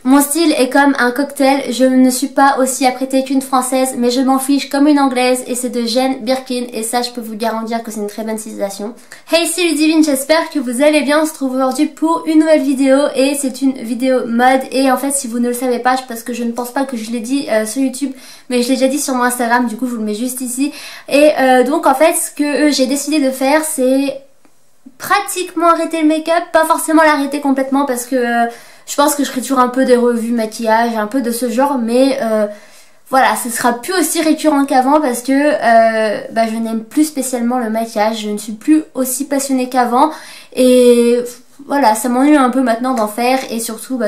Mon style est comme un cocktail, je ne suis pas aussi apprêtée qu'une française, mais je m'en fiche comme une anglaise et c'est de Jane Birkin et ça je peux vous garantir que c'est une très bonne citation. Hey, c'est Ludivine, j'espère que vous allez bien, on se trouve aujourd'hui pour une nouvelle vidéo et c'est une vidéo mode et en fait si vous ne le savez pas, parce que je ne pense pas que je l'ai dit sur YouTube, mais je l'ai déjà dit sur mon Instagram, du coup je vous le mets juste ici. Et donc en fait ce que j'ai décidé de faire c'est pratiquement arrêter le make-up, pas forcément l'arrêter complètement parce que je pense que je ferai toujours un peu des revues maquillage, un peu de ce genre, mais voilà, ce sera plus aussi récurrent qu'avant parce que je n'aime plus spécialement le maquillage, je ne suis plus aussi passionnée qu'avant et voilà, ça m'ennuie un peu maintenant d'en faire et surtout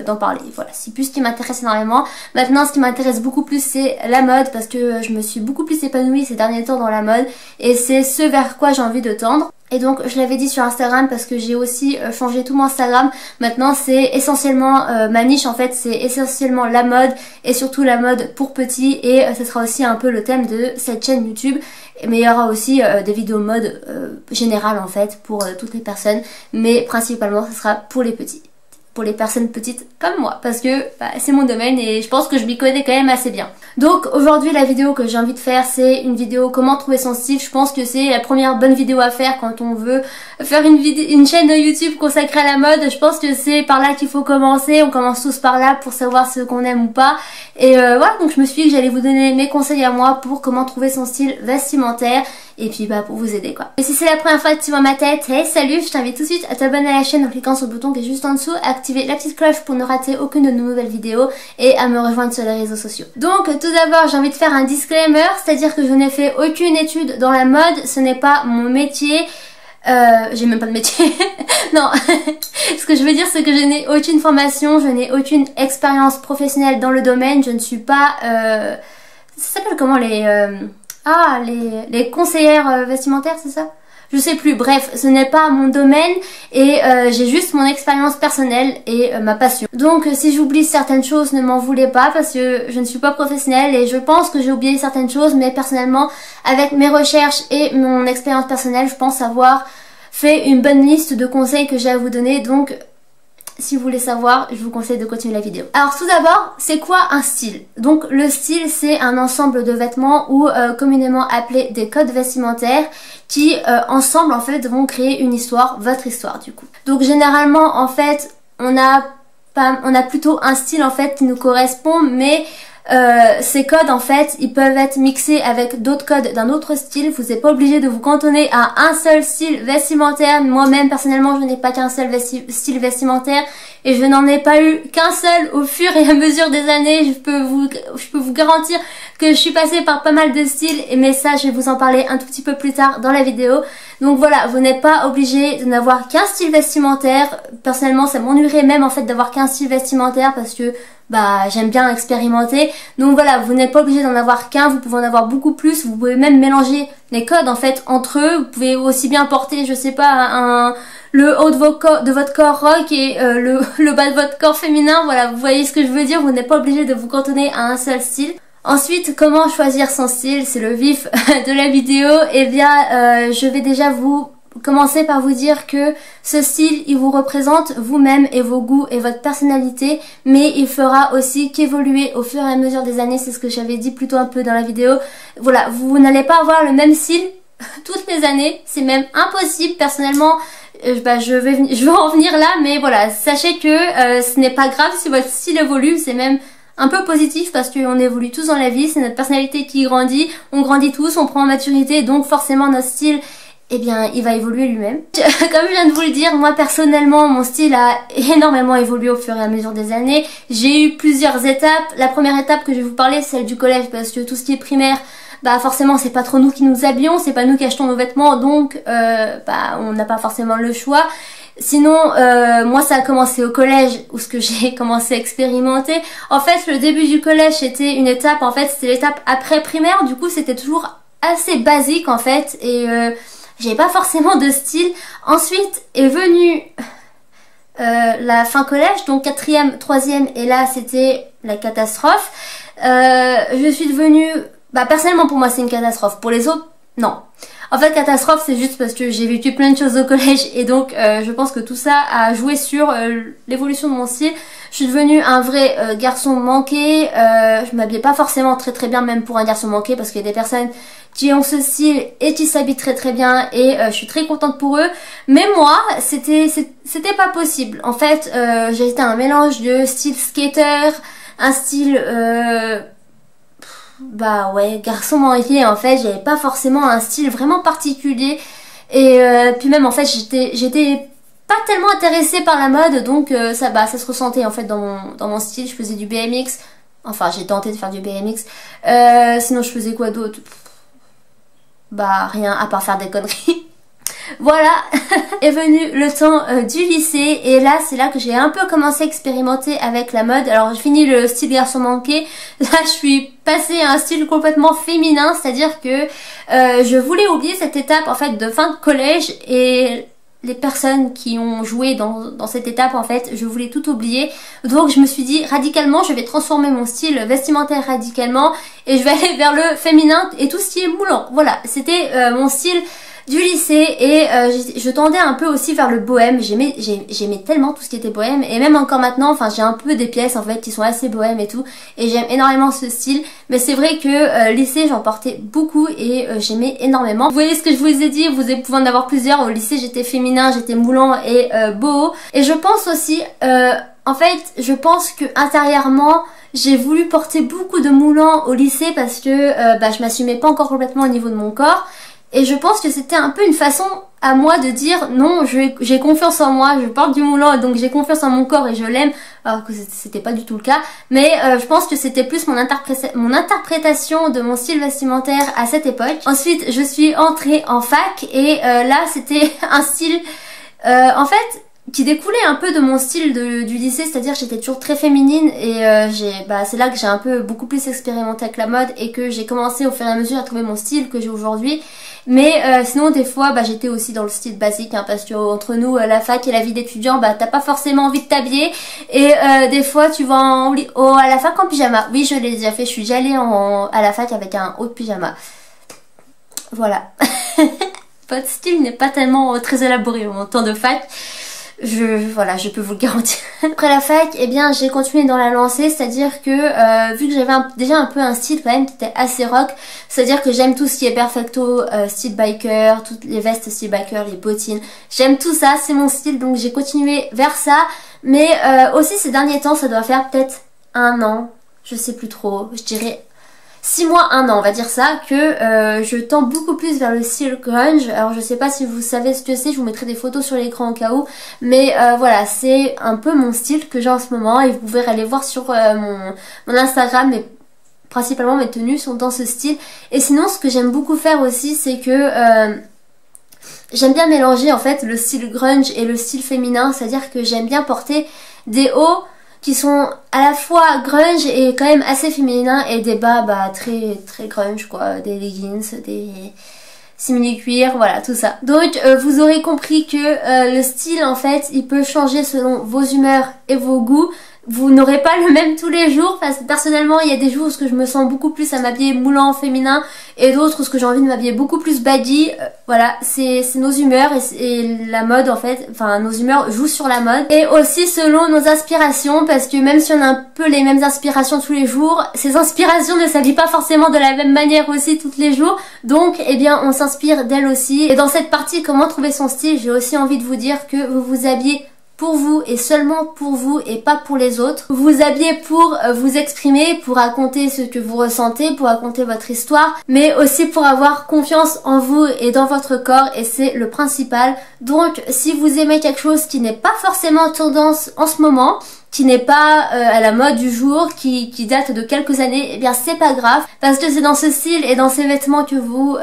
d'en parler. Voilà, c'est plus ce qui m'intéresse énormément. Maintenant, ce qui m'intéresse beaucoup plus, c'est la mode parce que je me suis beaucoup plus épanouie ces derniers temps dans la mode et c'est ce vers quoi j'ai envie de tendre. Et donc je l'avais dit sur Instagram parce que j'ai aussi changé tout mon Instagram. Maintenant c'est essentiellement ma niche en fait, c'est essentiellement la mode et surtout la mode pour petits et ce sera aussi un peu le thème de cette chaîne YouTube. Mais il y aura aussi des vidéos mode générales en fait pour toutes les personnes, mais principalement ce sera pour les petits. Pour les personnes petites comme moi parce que c'est mon domaine et je pense que je m'y connais quand même assez bien. Donc aujourd'hui la vidéo que j'ai envie de faire c'est une vidéo comment trouver son style. Je pense que c'est la première bonne vidéo à faire quand on veut faire une chaîne YouTube consacrée à la mode. Je pense que c'est par là qu'il faut commencer, on commence tous par là pour savoir ce qu'on aime ou pas. Et voilà, donc je me suis dit que j'allais vous donner mes conseils à moi pour comment trouver son style vestimentaire et puis pour vous aider quoi. Et si c'est la première fois que tu vois ma tête, hey salut, je t'invite tout de suite à t'abonner à la chaîne en cliquant sur le bouton qui est juste en dessous, activer la petite cloche pour ne rater aucune de nos nouvelles vidéos et à me rejoindre sur les réseaux sociaux. Donc tout d'abord j'ai envie de faire un disclaimer, c'est-à-dire que je n'ai fait aucune étude dans la mode, ce n'est pas mon métier. J'ai même pas de métier. Non, ce que je veux dire c'est que je n'ai aucune formation, je n'ai aucune expérience professionnelle dans le domaine, je ne suis pas... ça s'appelle comment les conseillères vestimentaires, c'est ça? Je sais plus, bref, ce n'est pas mon domaine et j'ai juste mon expérience personnelle et ma passion. Donc si j'oublie certaines choses, ne m'en voulez pas parce que je ne suis pas professionnelle et je pense que j'ai oublié certaines choses, mais personnellement, avec mes recherches et mon expérience personnelle, je pense avoir fait une bonne liste de conseils que j'ai à vous donner. Donc si vous voulez savoir, je vous conseille de continuer la vidéo. Alors tout d'abord, c'est quoi un style? Donc le style c'est un ensemble de vêtements ou communément appelé des codes vestimentaires qui ensemble en fait vont créer une histoire, votre histoire du coup. Donc généralement en fait on a plutôt un style en fait qui nous correspond, mais ces codes en fait ils peuvent être mixés avec d'autres codes d'un autre style. Vous n'êtes pas obligé de vous cantonner à un seul style vestimentaire. Moi-même personnellement je n'ai pas qu'un seul style vestimentaire et je n'en ai pas eu qu'un seul au fur et à mesure des années. Je peux vous garantir que je suis passée par pas mal de styles, mais ça je vais vous en parler un tout petit peu plus tard dans la vidéo. Donc voilà, vous n'êtes pas obligé de n'avoir qu'un style vestimentaire. Personnellement ça m'ennuierait même en fait d'avoir qu'un style vestimentaire parce que j'aime bien expérimenter. Donc voilà, vous n'êtes pas obligé d'en avoir qu'un, vous pouvez en avoir beaucoup plus, vous pouvez même mélanger les codes en fait entre eux. Vous pouvez aussi bien porter, je sais pas, le haut de votre corps rock et le bas de votre corps féminin. Voilà, vous voyez ce que je veux dire, vous n'êtes pas obligé de vous cantonner à un seul style. Ensuite, comment choisir son style, c'est le vif de la vidéo. Eh bien, je vais déjà commencer par vous dire que ce style il vous représente vous-même et vos goûts et votre personnalité, mais il fera aussi qu'évoluer au fur et à mesure des années. C'est ce que j'avais dit plutôt un peu dans la vidéo. Voilà, vous n'allez pas avoir le même style toutes les années, c'est même impossible. Personnellement je vais en venir là, mais voilà, sachez que ce n'est pas grave si votre style évolue, c'est même un peu positif parce qu'on évolue tous dans la vie, c'est notre personnalité qui grandit, on grandit tous, on prend en maturité, donc forcément notre style eh bien il va évoluer lui-même. Comme je viens de vous le dire, moi personnellement mon style a énormément évolué au fur et à mesure des années. J'ai eu plusieurs étapes. La première étape que je vais vous parler c'est celle du collège parce que tout ce qui est primaire, forcément c'est pas trop nous qui nous habillons, c'est pas nous qui achetons nos vêtements, donc on n'a pas forcément le choix. Sinon moi ça a commencé au collège où ce que j'ai commencé à expérimenter. En fait le début du collège c'était une étape, en fait c'était l'étape après primaire, du coup c'était toujours assez basique en fait et j'avais pas forcément de style. Ensuite est venue la fin collège, donc 4e, 3e et là c'était la catastrophe. Je suis devenue, personnellement pour moi c'est une catastrophe, pour les autres non. En fait, catastrophe, c'est juste parce que j'ai vécu plein de choses au collège et donc je pense que tout ça a joué sur l'évolution de mon style. Je suis devenue un vrai garçon manqué. Je m'habillais pas forcément très bien, même pour un garçon manqué, parce qu'il y a des personnes qui ont ce style et qui s'habillent très bien et je suis très contente pour eux. Mais moi, c'était pas possible. En fait, j'étais un mélange de style skater, un style bah ouais, garçon manqué. En fait, j'avais pas forcément un style vraiment particulier et puis même en fait, j'étais pas tellement intéressée par la mode, donc ça se ressentait en fait dans mon style. Je faisais du BMX, enfin j'ai tenté de faire du BMX, sinon je faisais quoi d'autre? Bah rien, à part faire des conneries. Voilà, est venu le temps du lycée et là c'est là que j'ai un peu commencé à expérimenter avec la mode. Alors j'ai fini le style garçon manqué, là je suis passée à un style complètement féminin, c'est-à-dire que je voulais oublier cette étape en fait de fin de collège et les personnes qui ont joué dans cette étape en fait, je voulais tout oublier. Donc je me suis dit radicalement, je vais transformer mon style vestimentaire radicalement et je vais aller vers le féminin et tout ce qui est moulant. Voilà, c'était mon style du lycée et je tendais un peu aussi vers le bohème. J'aimais tellement tout ce qui était bohème et même encore maintenant, enfin j'ai un peu des pièces en fait qui sont assez bohème et tout et j'aime énormément ce style. Mais c'est vrai que lycée j'en portais beaucoup et j'aimais énormément. Vous voyez ce que je vous ai dit, vous pouvez en avoir plusieurs. Au lycée j'étais féminin, j'étais moulant et boho. Et je pense aussi, en fait je pense que intérieurement j'ai voulu porter beaucoup de moulants au lycée parce que je m'assumais pas encore complètement au niveau de mon corps. Et je pense que c'était un peu une façon à moi de dire non, j'ai confiance en moi, je porte du moulant et donc j'ai confiance en mon corps et je l'aime, alors que c'était pas du tout le cas. Mais je pense que c'était plus mon interprétation de mon style vestimentaire à cette époque. Ensuite, je suis entrée en fac et là c'était un style en fait qui découlait un peu de mon style du lycée, c'est-à-dire que j'étais toujours très féminine et c'est là que j'ai un peu beaucoup plus expérimenté avec la mode et que j'ai commencé au fur et à mesure à trouver mon style que j'ai aujourd'hui. Mais sinon des fois j'étais aussi dans le style basique hein, parce que entre nous la fac et la vie d'étudiant t'as pas forcément envie de t'habiller et des fois tu vas à la fac en pyjama. Oui, je l'ai déjà fait, je suis déjà allée à la fac avec un haut de pyjama. Voilà. Votre style n'est pas tellement très élaboré en temps de fac. Voilà, je peux vous le garantir. Après la fac, eh bien j'ai continué dans la lancée, c'est-à-dire que vu que j'avais déjà un peu un style quand même qui était assez rock, c'est-à-dire que j'aime tout ce qui est perfecto, style biker, toutes les vestes style biker, les bottines, j'aime tout ça, c'est mon style, donc j'ai continué vers ça. Mais aussi ces derniers temps, ça doit faire peut-être 1 an, je sais plus trop, je dirais 6 mois, 1 an, on va dire ça, que je tends beaucoup plus vers le style grunge. Alors je sais pas si vous savez ce que c'est, je vous mettrai des photos sur l'écran au cas où, mais voilà, c'est un peu mon style que j'ai en ce moment et vous pouvez aller voir sur mon Instagram, mais principalement mes tenues sont dans ce style. Et sinon ce que j'aime beaucoup faire aussi, c'est que j'aime bien mélanger en fait le style grunge et le style féminin, c'est-à-dire que j'aime bien porter des hauts qui sont à la fois grunge et quand même assez féminins et des bas très grunge quoi, des leggings, des simili-cuir, voilà tout ça. Donc vous aurez compris que le style en fait il peut changer selon vos humeurs et vos goûts. Vous n'aurez pas le même tous les jours parce que personnellement il y a des jours où je me sens beaucoup plus à m'habiller moulant féminin et d'autres où j'ai envie de m'habiller beaucoup plus baggy. Voilà, c'est nos humeurs et la mode en fait, enfin nos humeurs jouent sur la mode et aussi selon nos inspirations parce que même si on a un peu les mêmes inspirations tous les jours, ces inspirations ne s'habillent pas forcément de la même manière aussi tous les jours, donc eh bien on s'inspire d'elles aussi. Et dans cette partie comment trouver son style, j'ai aussi envie de vous dire que vous vous habillez pour vous et seulement pour vous et pas pour les autres. Vous vous habillez pour vous exprimer, pour raconter ce que vous ressentez, pour raconter votre histoire, mais aussi pour avoir confiance en vous et dans votre corps et c'est le principal. Donc si vous aimez quelque chose qui n'est pas forcément tendance en ce moment, qui n'est pas à la mode du jour, qui date de quelques années, eh bien c'est pas grave parce que c'est dans ce style et dans ces vêtements que vous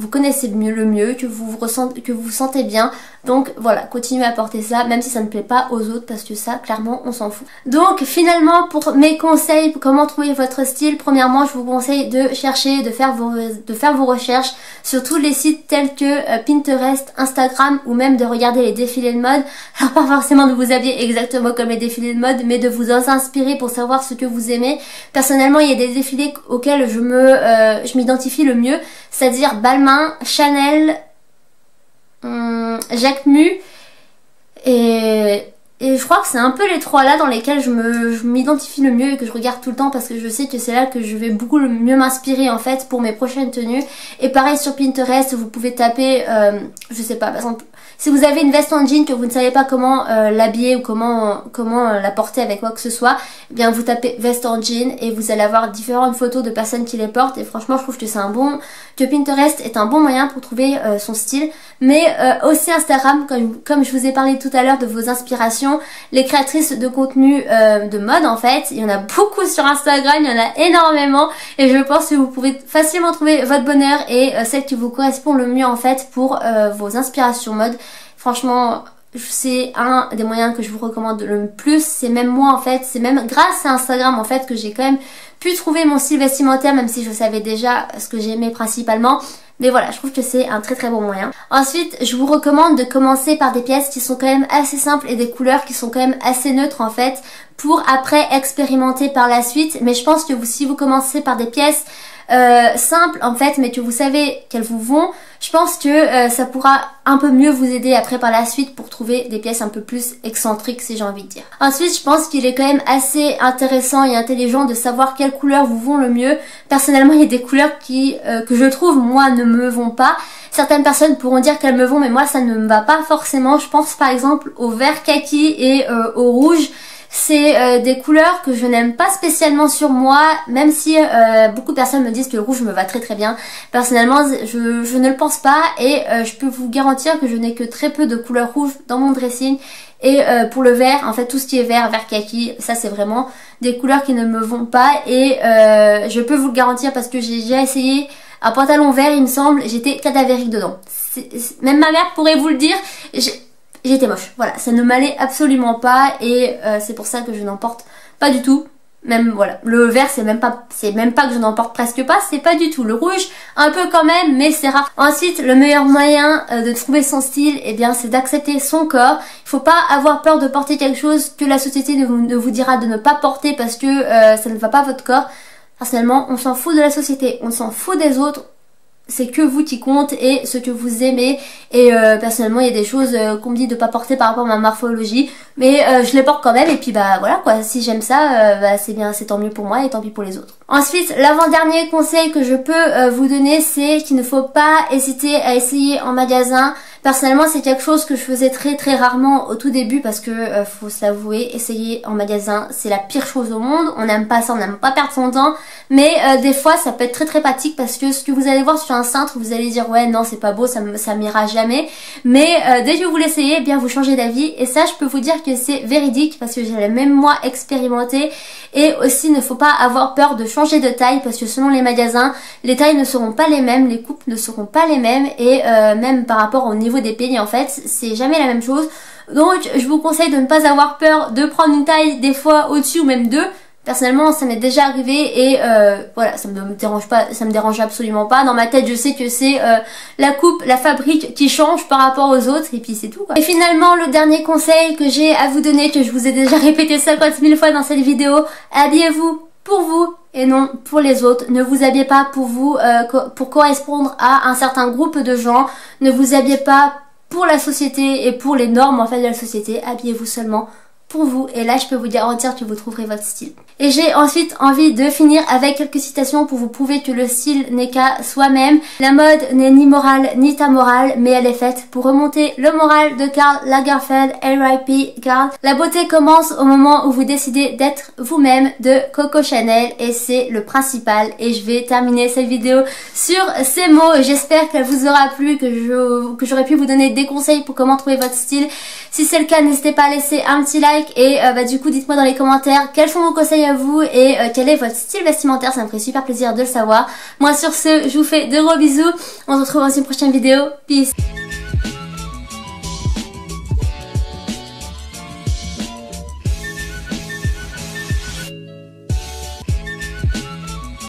connaissez le mieux, que vous vous sentez bien. Donc voilà, continuez à porter ça même si ça ne plaît pas aux autres parce que ça clairement on s'en fout. Donc finalement pour mes conseils pour comment trouver votre style, premièrement je vous conseille de chercher, de faire vos recherches sur tous les sites tels que Pinterest, Instagram ou même de regarder les défilés de mode. Alors pas forcément de vous habiller exactement comme les défilés défilés de mode, mais de vous inspirer pour savoir ce que vous aimez. Personnellement, il y a des défilés auxquels je m'identifie le mieux, c'est-à-dire Balmain, Chanel, Jacquemus et je crois que c'est un peu les trois là dans lesquels je m'identifie le mieux et que je regarde tout le temps parce que je sais que c'est là que je vais beaucoup le mieux m'inspirer en fait pour mes prochaines tenues. Et pareil sur Pinterest, vous pouvez taper, je sais pas, par exemple, si vous avez une veste en jean que vous ne savez pas comment l'habiller ou comment la porter avec quoi que ce soit, eh bien vous tapez veste en jean et vous allez avoir différentes photos de personnes qui les portent et franchement je trouve que Pinterest est un bon moyen pour trouver son style. Mais aussi Instagram, comme je vous ai parlé tout à l'heure de vos inspirations, les créatrices de contenu de mode en fait, il y en a beaucoup sur Instagram, il y en a énormément et je pense que vous pouvez facilement trouver votre bonheur et celle qui vous correspond le mieux en fait pour vos inspirations mode. Franchement, c'est un des moyens que je vous recommande le plus. C'est même moi en fait, c'est même grâce à Instagram en fait que j'ai quand même pu trouver mon style vestimentaire, même si je savais déjà ce que j'aimais principalement. Mais voilà, je trouve que c'est un très bon moyen. Ensuite, je vous recommande de commencer par des pièces qui sont quand même assez simples et des couleurs qui sont quand même assez neutres en fait, pour après expérimenter par la suite. Mais je pense que si vous commencez par des pièces simples en fait, mais que vous savez qu'elles vous vont, je pense que ça pourra un peu mieux vous aider après par la suite pour trouver des pièces un peu plus excentriques si j'ai envie de dire. Ensuite, je pense qu'il est quand même assez intéressant et intelligent de savoir quelles couleurs vous vont le mieux. Personnellement, il y a des couleurs que je trouve moi ne me vont pas. Certaines personnes pourront dire qu'elles me vont, mais moi ça ne me va pas forcément. Je pense par exemple au vert kaki et au rouge. C'est des couleurs que je n'aime pas spécialement sur moi, même si beaucoup de personnes me disent que le rouge me va très bien. Personnellement, je ne le pense pas et je peux vous garantir que je n'ai que très peu de couleurs rouges dans mon dressing. Et pour le vert, en fait tout ce qui est vert kaki, ça c'est vraiment des couleurs qui ne me vont pas et je peux vous le garantir parce que j'ai déjà essayé un pantalon vert, il me semble, j'étais cadavérique dedans. Même ma mère pourrait vous le dire. J'étais moche, voilà, ça ne m'allait absolument pas et c'est pour ça que je n'en porte pas du tout. Même voilà, le vert c'est même pas que je n'en porte presque pas, c'est pas du tout. Le rouge un peu quand même, mais c'est rare. Ensuite, le meilleur moyen de trouver son style, eh bien c'est d'accepter son corps. Il faut pas avoir peur de porter quelque chose que la société ne vous dira de ne pas porter parce que ça ne va pas à votre corps. Personnellement, on s'en fout de la société, on s'en fout des autres. C'est que vous qui compte et ce que vous aimez et personnellement il y a des choses qu'on me dit de pas porter par rapport à ma morphologie mais je les porte quand même et puis bah voilà quoi, si j'aime ça bah, c'est bien, c'est tant mieux pour moi et tant pis pour les autres. Ensuite, l'avant-dernier conseil que je peux vous donner, c'est qu'il ne faut pas hésiter à essayer en magasin. Personnellement c'est quelque chose que je faisais très rarement au tout début parce que faut s'avouer, essayer en magasin c'est la pire chose au monde, on n'aime pas ça, on n'aime pas perdre son temps, mais des fois ça peut être très pratique parce que ce que vous allez voir sur un cintre, vous allez dire ouais non c'est pas beau, ça m'ira jamais, mais dès que vous l'essayez, eh bien vous changez d'avis et ça je peux vous dire que c'est véridique parce que j'ai même moi expérimenté. Et aussi ne faut pas avoir peur de changer de taille parce que selon les magasins, les tailles ne seront pas les mêmes, les coupes ne seront pas les mêmes et même par rapport au niveau des pays en fait, c'est jamais la même chose. Donc je vous conseille de ne pas avoir peur de prendre une taille des fois au-dessus ou même deux. Personnellement ça m'est déjà arrivé et voilà, ça me dérange pas, ça me dérange absolument pas. Dans ma tête je sais que c'est la coupe, la fabrique qui change par rapport aux autres et puis c'est tout quoi. Et finalement le dernier conseil que j'ai à vous donner, que je vous ai déjà répété 50 000 fois dans cette vidéo, habillez-vous pour vous et non pour les autres. Ne vous habillez pas pour vous, pour correspondre à un certain groupe de gens. Ne vous habillez pas pour la société et pour les normes en fait de la société. Habillez-vous seulement pour vous et là je peux vous garantir que vous trouverez votre style. Et j'ai ensuite envie de finir avec quelques citations pour vous prouver que le style n'est qu'à soi-même. La mode n'est ni morale ni amorale, mais elle est faite pour remonter le moral de Karl Lagerfeld, R.I.P. Karl. La beauté commence au moment où vous décidez d'être vous-même, de Coco Chanel, et c'est le principal. Et je vais terminer cette vidéo sur ces mots. J'espère qu'elle vous aura plu, que j'aurais pu vous donner des conseils pour comment trouver votre style. Si c'est le cas, n'hésitez pas à laisser un petit like et bah, du coup dites-moi dans les commentaires quels sont vos conseils à vous et quel est votre style vestimentaire, ça me ferait super plaisir de le savoir. Moi sur ce, je vous fais de gros bisous, on se retrouve dans une prochaine vidéo, peace.